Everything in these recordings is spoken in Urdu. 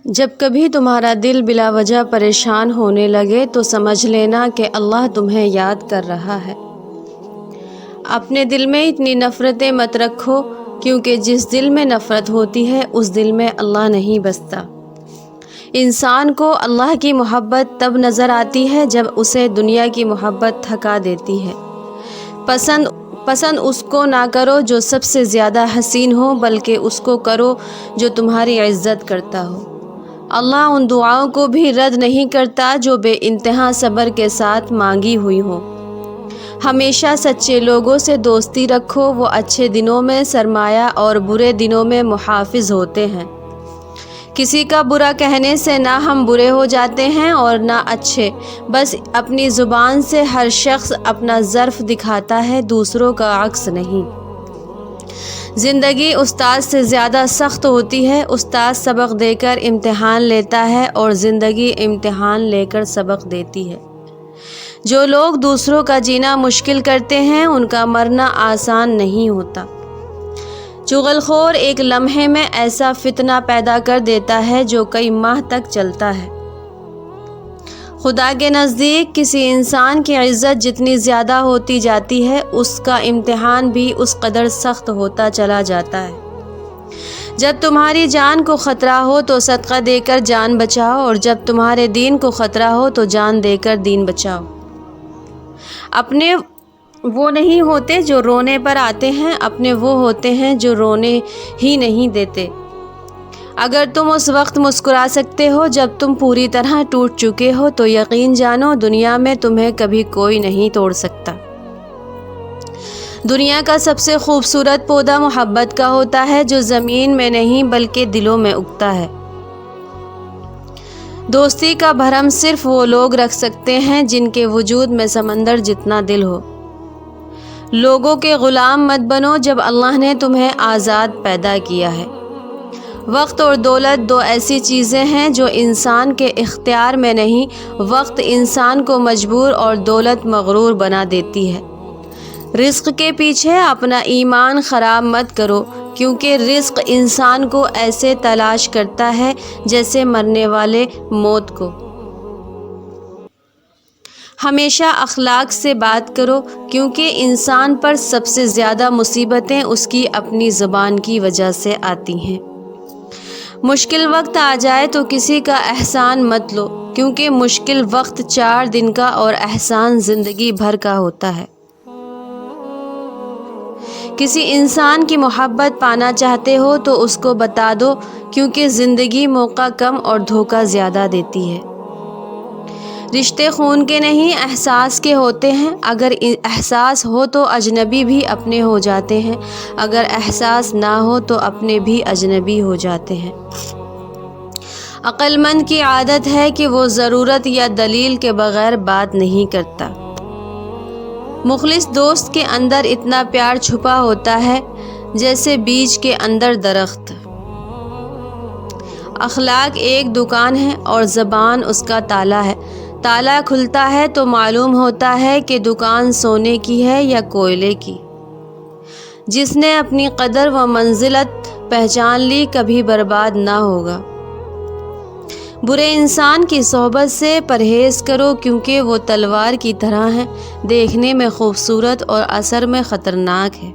جب کبھی تمہارا دل بلا وجہ پریشان ہونے لگے تو سمجھ لینا کہ اللہ تمہیں یاد کر رہا ہے۔ اپنے دل میں اتنی نفرتیں مت رکھو، کیونکہ جس دل میں نفرت ہوتی ہے اس دل میں اللہ نہیں بستا۔ انسان کو اللہ کی محبت تب نظر آتی ہے جب اسے دنیا کی محبت تھکا دیتی ہے۔ پسند اس کو نہ کرو جو سب سے زیادہ حسین ہو، بلکہ اس کو کرو جو تمہاری عزت کرتا ہو۔ اللہ ان دعاؤں کو بھی رد نہیں کرتا جو بے انتہا صبر کے ساتھ مانگی ہوئی ہوں۔ ہمیشہ سچے لوگوں سے دوستی رکھو، وہ اچھے دنوں میں سرمایہ اور برے دنوں میں محافظ ہوتے ہیں۔ کسی کا برا کہنے سے نہ ہم برے ہو جاتے ہیں اور نہ اچھے، بس اپنی زبان سے ہر شخص اپنا ظرف دکھاتا ہے، دوسروں کا عکس نہیں۔ زندگی استاد سے زیادہ سخت ہوتی ہے، استاد سبق دے کر امتحان لیتا ہے اور زندگی امتحان لے کر سبق دیتی ہے۔ جو لوگ دوسروں کا جینا مشکل کرتے ہیں ان کا مرنا آسان نہیں ہوتا۔ چغل خور ایک لمحے میں ایسا فتنہ پیدا کر دیتا ہے جو کئی ماہ تک چلتا ہے۔ خدا کے نزدیک کسی انسان کی عزت جتنی زیادہ ہوتی جاتی ہے، اس کا امتحان بھی اس قدر سخت ہوتا چلا جاتا ہے۔ جب تمہاری جان کو خطرہ ہو تو صدقہ دے کر جان بچاؤ، اور جب تمہارے دین کو خطرہ ہو تو جان دے کر دین بچاؤ۔ اپنے وہ نہیں ہوتے جو رونے پر آتے ہیں، اپنے وہ ہوتے ہیں جو رونے ہی نہیں دیتے۔ اگر تم اس وقت مسکرا سکتے ہو جب تم پوری طرح ٹوٹ چکے ہو تو یقین جانو دنیا میں تمہیں کبھی کوئی نہیں توڑ سکتا۔ دنیا کا سب سے خوبصورت پودا محبت کا ہوتا ہے، جو زمین میں نہیں بلکہ دلوں میں اگتا ہے۔ دوستی کا بھرم صرف وہ لوگ رکھ سکتے ہیں جن کے وجود میں سمندر جتنا دل ہو۔ لوگوں کے غلام مت بنو جب اللہ نے تمہیں آزاد پیدا کیا ہے۔ وقت اور دولت دو ایسی چیزیں ہیں جو انسان کے اختیار میں نہیں، وقت انسان کو مجبور اور دولت مغرور بنا دیتی ہے۔ رزق کے پیچھے اپنا ایمان خراب مت کرو، کیونکہ رزق انسان کو ایسے تلاش کرتا ہے جیسے مرنے والے موت کو۔ ہمیشہ اخلاق سے بات کرو، کیونکہ انسان پر سب سے زیادہ مصیبتیں اس کی اپنی زبان کی وجہ سے آتی ہیں۔ مشکل وقت آ جائے تو کسی کا احسان مت لو، کیونکہ مشکل وقت 4 دن کا اور احسان زندگی بھر کا ہوتا ہے۔ کسی انسان کی محبت پانا چاہتے ہو تو اس کو بتا دو، کیونکہ زندگی موقع کم اور دھوکہ زیادہ دیتی ہے۔ رشتے خون کے نہیں احساس کے ہوتے ہیں، اگر احساس ہو تو اجنبی بھی اپنے ہو جاتے ہیں، اگر احساس نہ ہو تو اپنے بھی اجنبی ہو جاتے ہیں۔ عقل مند کی عادت ہے کہ وہ ضرورت یا دلیل کے بغیر بات نہیں کرتا۔ مخلص دوست کے اندر اتنا پیار چھپا ہوتا ہے جیسے بیج کے اندر درخت۔ اخلاق ایک دکان ہے اور زبان اس کا تالا ہے۔ تالا کھلتا ہے تو معلوم ہوتا ہے کہ دکان سونے کی ہے یا کوئلے کی۔ جس نے اپنی قدر و منزلت پہچان لی کبھی برباد نہ ہوگا۔ برے انسان کی صحبت سے پرہیز کرو، کیونکہ وہ تلوار کی طرح ہے، دیکھنے میں خوبصورت اور اثر میں خطرناک ہے۔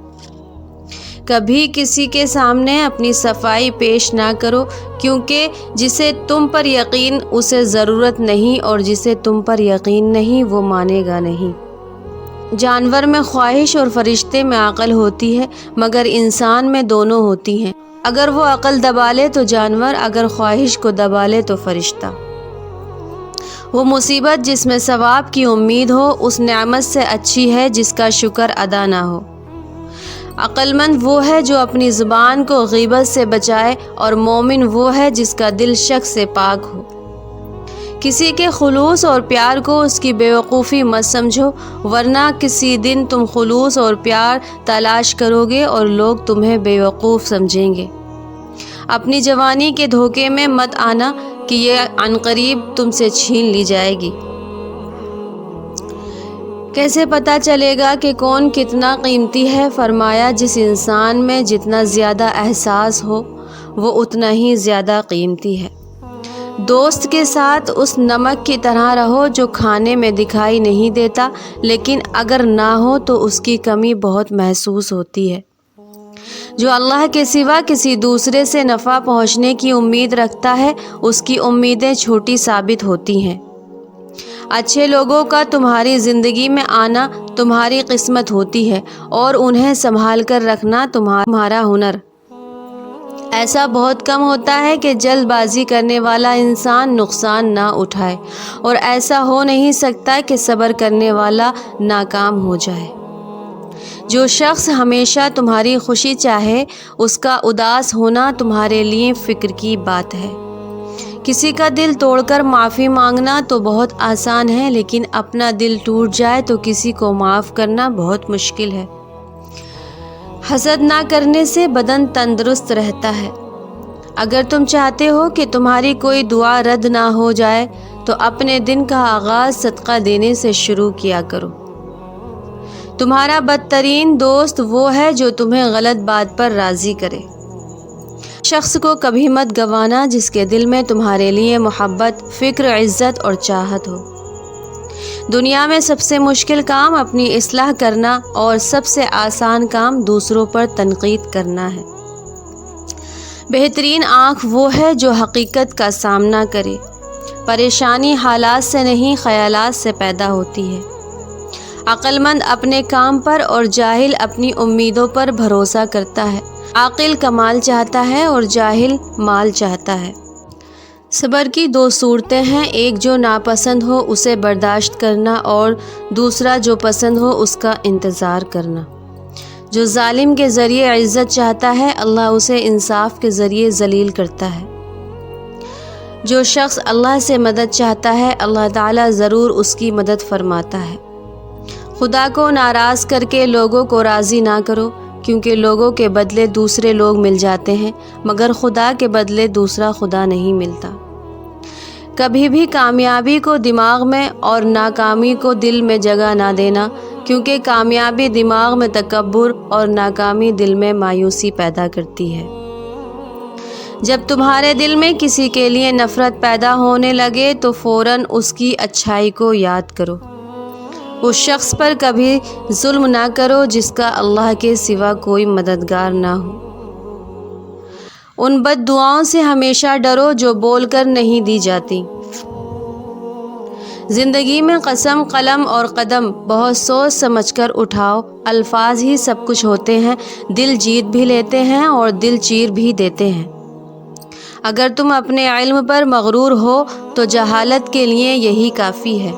کبھی کسی کے سامنے اپنی صفائی پیش نہ کرو، کیونکہ جسے تم پر یقین اسے ضرورت نہیں، اور جسے تم پر یقین نہیں وہ مانے گا نہیں۔ جانور میں خواہش اور فرشتے میں عقل ہوتی ہے، مگر انسان میں دونوں ہوتی ہیں۔ اگر وہ عقل دبا لے تو جانور، اگر خواہش کو دبا لے تو فرشتہ۔ وہ مصیبت جس میں ثواب کی امید ہو اس نعمت سے اچھی ہے جس کا شکر ادا نہ ہو۔ عقل مند وہ ہے جو اپنی زبان کو غیبت سے بچائے، اور مومن وہ ہے جس کا دل شک سے پاک ہو۔ کسی کے خلوص اور پیار کو اس کی بیوقوفی مت سمجھو، ورنہ کسی دن تم خلوص اور پیار تلاش کرو گے اور لوگ تمہیں بیوقوف سمجھیں گے۔ اپنی جوانی کے دھوکے میں مت آنا کہ یہ عنقریب تم سے چھین لی جائے گی۔ کیسے پتہ چلے گا کہ کون کتنا قیمتی ہے؟ فرمایا جس انسان میں جتنا زیادہ احساس ہو وہ اتنا ہی زیادہ قیمتی ہے۔ دوست کے ساتھ اس نمک کی طرح رہو جو کھانے میں دکھائی نہیں دیتا لیکن اگر نہ ہو تو اس کی کمی بہت محسوس ہوتی ہے۔ جو اللہ کے سوا کسی دوسرے سے نفع پہنچنے کی امید رکھتا ہے اس کی امیدیں چھوٹی ثابت ہوتی ہیں۔ اچھے لوگوں کا تمہاری زندگی میں آنا تمہاری قسمت ہوتی ہے اور انہیں سنبھال کر رکھنا تمہارا ہنر۔ ایسا بہت کم ہوتا ہے کہ جلد بازی کرنے والا انسان نقصان نہ اٹھائے، اور ایسا ہو نہیں سکتا کہ صبر کرنے والا ناکام ہو جائے۔ جو شخص ہمیشہ تمہاری خوشی چاہے اس کا اداس ہونا تمہارے لیے فکر کی بات ہے۔ کسی کا دل توڑ کر معافی مانگنا تو بہت آسان ہے، لیکن اپنا دل ٹوٹ جائے تو کسی کو معاف کرنا بہت مشکل ہے۔ حسد نہ کرنے سے بدن تندرست رہتا ہے۔ اگر تم چاہتے ہو کہ تمہاری کوئی دعا رد نہ ہو جائے تو اپنے دن کا آغاز صدقہ دینے سے شروع کیا کرو۔ تمہارا بدترین دوست وہ ہے جو تمہیں غلط بات پر راضی کرے۔ شخص کو کبھی مت گنوانا جس کے دل میں تمہارے لیے محبت، فکر، عزت اور چاہت ہو۔ دنیا میں سب سے مشکل کام اپنی اصلاح کرنا اور سب سے آسان کام دوسروں پر تنقید کرنا ہے۔ بہترین آنکھ وہ ہے جو حقیقت کا سامنا کرے۔ پریشانی حالات سے نہیں خیالات سے پیدا ہوتی ہے۔ عقل مند اپنے کام پر اور جاہل اپنی امیدوں پر بھروسہ کرتا ہے۔ عاقل کمال چاہتا ہے اور جاہل مال چاہتا ہے۔ صبر کی دو صورتیں ہیں، ایک جو ناپسند ہو اسے برداشت کرنا اور دوسرا جو پسند ہو اس کا انتظار کرنا۔ جو ظالم کے ذریعے عزت چاہتا ہے اللہ اسے انصاف کے ذریعے ذلیل کرتا ہے۔ جو شخص اللہ سے مدد چاہتا ہے اللہ تعالیٰ ضرور اس کی مدد فرماتا ہے۔ خدا کو ناراض کر کے لوگوں کو راضی نہ کرو، کیونکہ لوگوں کے بدلے دوسرے لوگ مل جاتے ہیں مگر خدا کے بدلے دوسرا خدا نہیں ملتا۔ کبھی بھی کامیابی کو دماغ میں اور ناکامی کو دل میں جگہ نہ دینا، کیونکہ کامیابی دماغ میں تکبر اور ناکامی دل میں مایوسی پیدا کرتی ہے۔ جب تمہارے دل میں کسی کے لیے نفرت پیدا ہونے لگے تو فوراً اس کی اچھائی کو یاد کرو۔ اس شخص پر کبھی ظلم نہ کرو جس کا اللہ کے سوا کوئی مددگار نہ ہو۔ ان بد دعاؤں سے ہمیشہ ڈرو جو بول کر نہیں دی جاتی۔ زندگی میں قسم، قلم اور قدم بہت سوچ سمجھ کر اٹھاؤ۔ الفاظ ہی سب کچھ ہوتے ہیں، دل جیت بھی لیتے ہیں اور دل چیر بھی دیتے ہیں۔ اگر تم اپنے علم پر مغرور ہو تو جہالت کے لیے یہی کافی ہے۔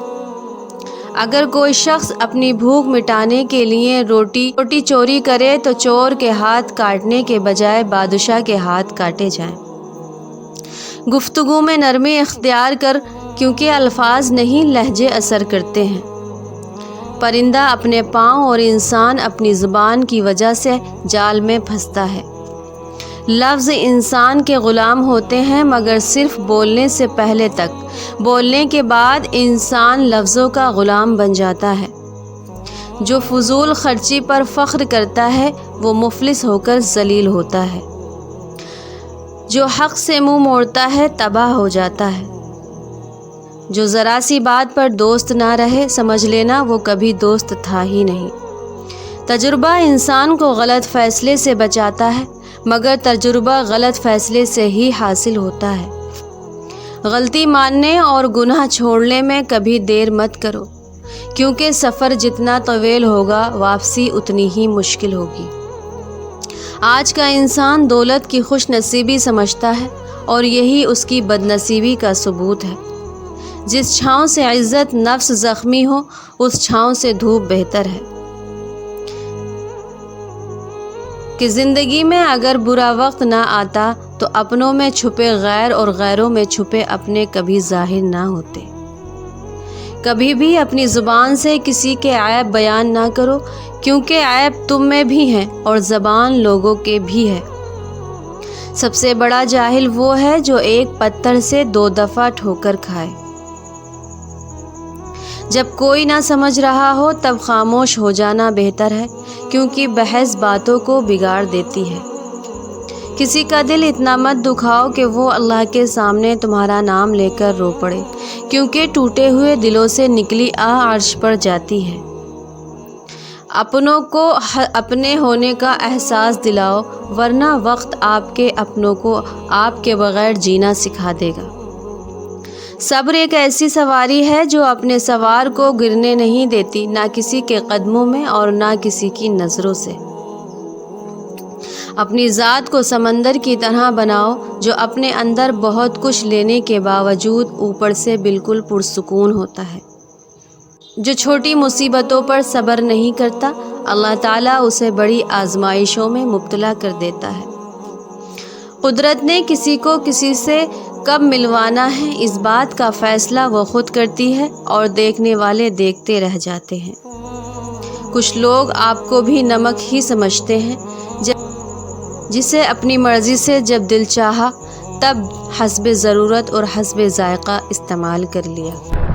اگر کوئی شخص اپنی بھوک مٹانے کے لیے روٹی چوری کرے تو چور کے ہاتھ کاٹنے کے بجائے بادشاہ کے ہاتھ کاٹے جائیں۔ گفتگو میں نرمی اختیار کر، کیونکہ الفاظ نہیں لہجے اثر کرتے ہیں۔ پرندہ اپنے پاؤں اور انسان اپنی زبان کی وجہ سے جال میں پھنستا ہے۔ لفظ انسان کے غلام ہوتے ہیں مگر صرف بولنے سے پہلے تک، بولنے کے بعد انسان لفظوں کا غلام بن جاتا ہے۔ جو فضول خرچی پر فخر کرتا ہے وہ مفلس ہو کر ذلیل ہوتا ہے۔ جو حق سے منہ موڑتا ہے تباہ ہو جاتا ہے۔ جو ذرا سی بات پر دوست نہ رہے سمجھ لینا وہ کبھی دوست تھا ہی نہیں۔ تجربہ انسان کو غلط فیصلے سے بچاتا ہے مگر تجربہ غلط فیصلے سے ہی حاصل ہوتا ہے۔ غلطی ماننے اور گناہ چھوڑنے میں کبھی دیر مت کرو، کیونکہ سفر جتنا طویل ہوگا واپسی اتنی ہی مشکل ہوگی۔ آج کا انسان دولت کی خوش نصیبی سمجھتا ہے اور یہی اس کی بد نصیبی کا ثبوت ہے۔ جس چھاؤں سے عزت نفس زخمی ہو اس چھاؤں سے دھوپ بہتر ہے۔ کہ زندگی میں اگر برا وقت نہ آتا تو اپنوں میں چھپے غیر اور غیروں میں چھپے اپنے کبھی ظاہر نہ ہوتے۔ کبھی بھی اپنی زبان سے کسی کے عیب بیان نہ کرو، کیونکہ عیب تم میں بھی ہیں اور زبان لوگوں کے بھی ہے۔ سب سے بڑا جاہل وہ ہے جو ایک پتھر سے 2 دفعہ ٹھوکر کھائے۔ جب کوئی نہ سمجھ رہا ہو تب خاموش ہو جانا بہتر ہے، کیونکہ بحث باتوں کو بگاڑ دیتی ہے۔ کسی کا دل اتنا مت دکھاؤ کہ وہ اللہ کے سامنے تمہارا نام لے کر رو پڑے، کیونکہ ٹوٹے ہوئے دلوں سے نکلی آہ عرش پر جاتی ہے۔ اپنوں کو اپنے ہونے کا احساس دلاؤ، ورنہ وقت آپ کے اپنوں کو آپ کے بغیر جینا سکھا دے گا۔ صبر ایک ایسی سواری ہے جو اپنے سوار کو گرنے نہیں دیتی، نہ کسی کے قدموں میں اور نہ کسی کی نظروں سے۔ اپنی ذات کو سمندر کی طرح بناؤ جو اپنے اندر بہت کچھ لینے کے باوجود اوپر سے بالکل پرسکون ہوتا ہے۔ جو چھوٹی مصیبتوں پر صبر نہیں کرتا، اللہ تعالیٰ اسے بڑی آزمائشوں میں مبتلا کر دیتا ہے۔ قدرت نے کسی کو کسی سے کب ملوانا ہے، اس بات کا فیصلہ وہ خود کرتی ہے اور دیکھنے والے دیکھتے رہ جاتے ہیں۔ کچھ لوگ آپ کو بھی نمک ہی سمجھتے ہیں، جسے اپنی مرضی سے جب دل چاہا تب حسب ضرورت اور حسب ذائقہ استعمال کر لیا۔